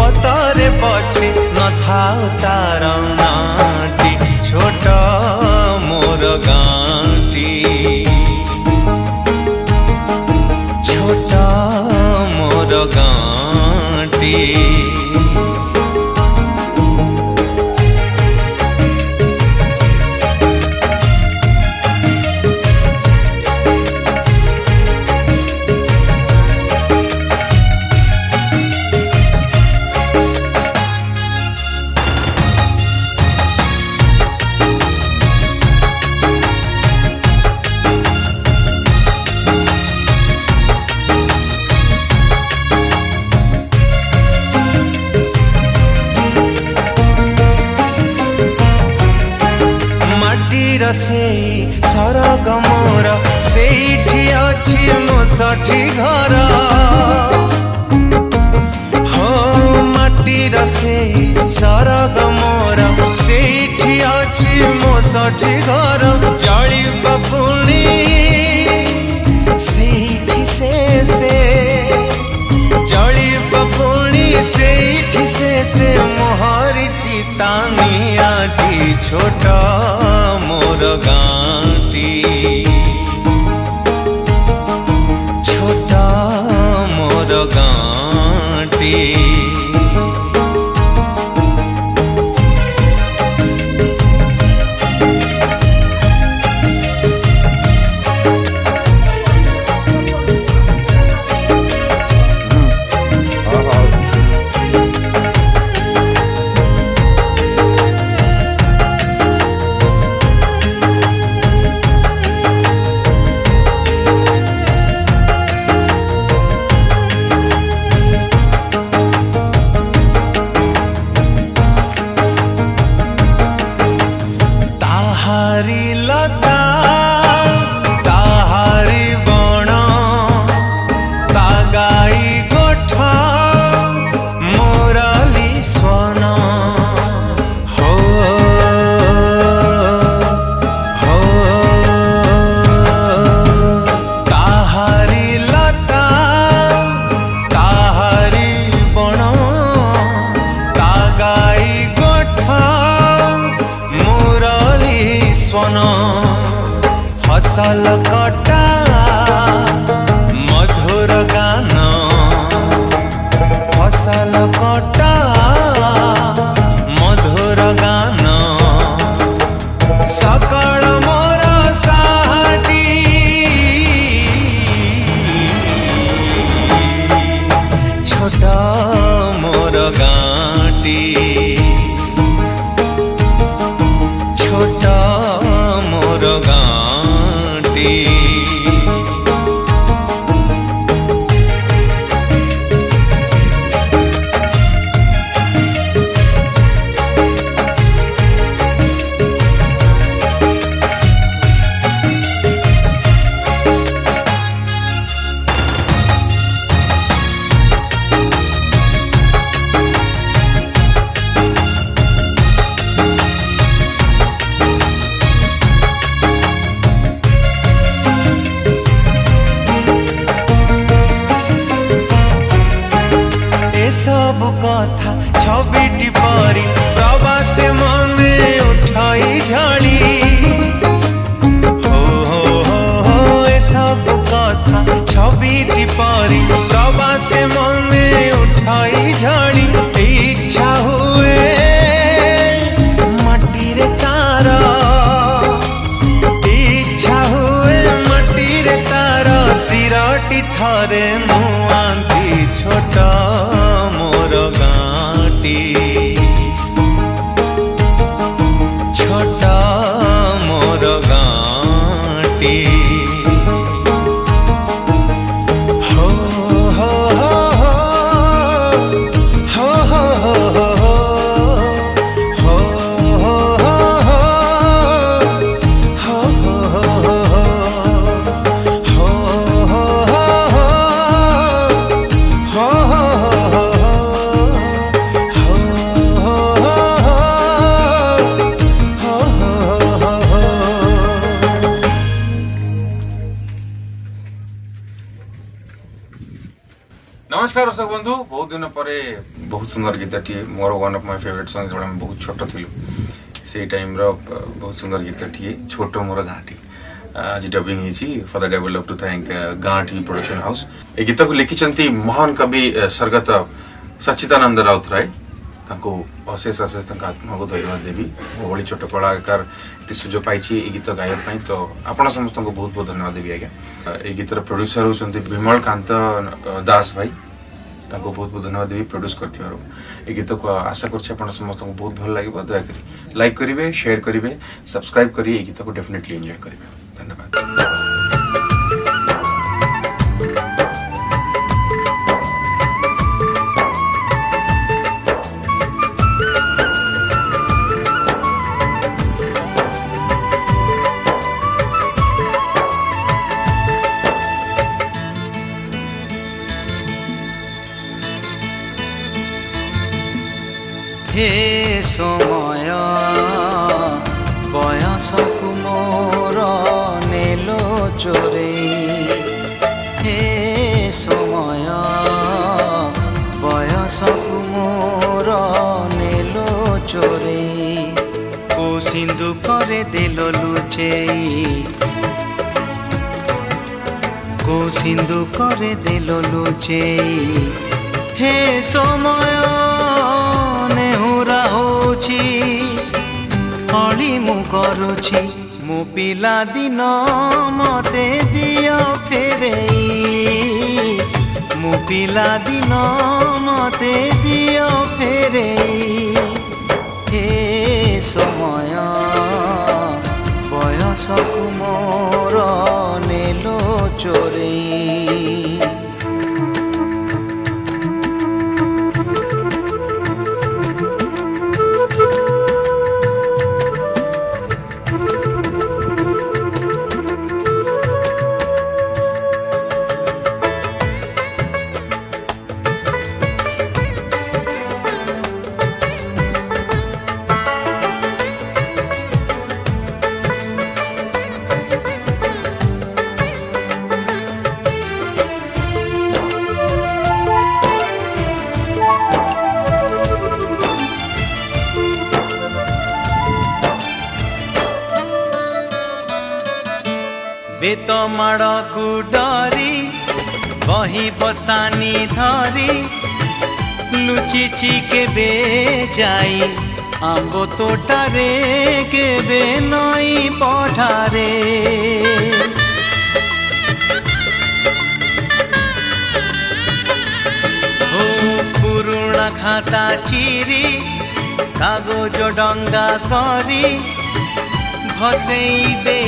पतरे पछे न थाउ तार नाटी छोट मोर गाँटी छोट मोर गाँटी से सरग मोर सेठी अछि मो सठी घर हो माटीर से सरग मोर सेठी अछि मो सठी घर जड़ी बपुणी सेठी से जड़ी बपुणी सेठी से मोहरी चितानियाटी छोट मोर गाँटी छोट मोर गाँटी ताहारी लता ताहारी बण तागाई गोठा मोरली स्वन हो हो ताहारी लता ताहारी बण तागाई गोठा स्वन फसल कटा मधुर गान फसल कटा मधुर गान सकल मोर साटी छोट मोर गाँटी छोट मोर गाँटी सब कथा छबिटी परी प्रवास मने उठाई झाड़ी हो ए सब कथा छबिटी परी प्रवास मने उठाई झाड़ी इच्छा हुए माटी रे तार इच्छा हुए माटी रे तार सिरटी थरे मुआंती छोट मोर गाँटी छोट मोर गाँटी हो हो हो हो हो हो हो नमस्कार दर्शक बंधु बहुत दिन पर बहुत सुंदर गीतटी मोर one of my favourite song जोड़ा बहुत छोट थिलु से टाइम रो बहुत सुंदर गीतटी छोट मोर घाटी आज डबिंग हिची for the develop to thank गांठी प्रोडक्शन हाउस ए गीत को लिखिचंती महान कवि स्वर्गत सच्चिदानंद राउतराय ताको अशेष अशेष तंका आत्मा को धन्यवाद देवी ओली छोट कलाकार इति सुजोग पाइछि ए गीत गायक पई तो आपण समस्त को बहुत बहुत धन्यवाद देवी आज्ञा ए गीतर प्रोड्यूसर होचंती विमल कांत दास भाई ताको बहुत बहुत धन्यवाद देवी प्रोड्यूस करथिवारो ए गीत को आशा करछि आपण समस्त को बहुत भल लागिबो दया करी लाइक करिवे शेयर करिवे सब्सक्राइब करी ए गीत को डेफिनेटली एंजॉय करिवे धन्यवाद। हे समय बयसकु मोर नेलो चोरे हे समय बयसकु मोर नेलो चोरे को सिंधु करे देलो लुचेई को सिंधु करे देलो लुचेई हे समय नेहुरा होछि हली मु करुछि मु पिला दिन मते दियो फेरेई मु पिला दिन मते दियो फेरेई हे समय बयसकु मोर नेलो चोरेई। बेत माड़ को डरी बही बस्तानी धरी लुचिची केबे जाई आंबो तोटारे केबे नई पठारे हो पुरुणा खाता चिरी कागज डंगा करी भसेई दे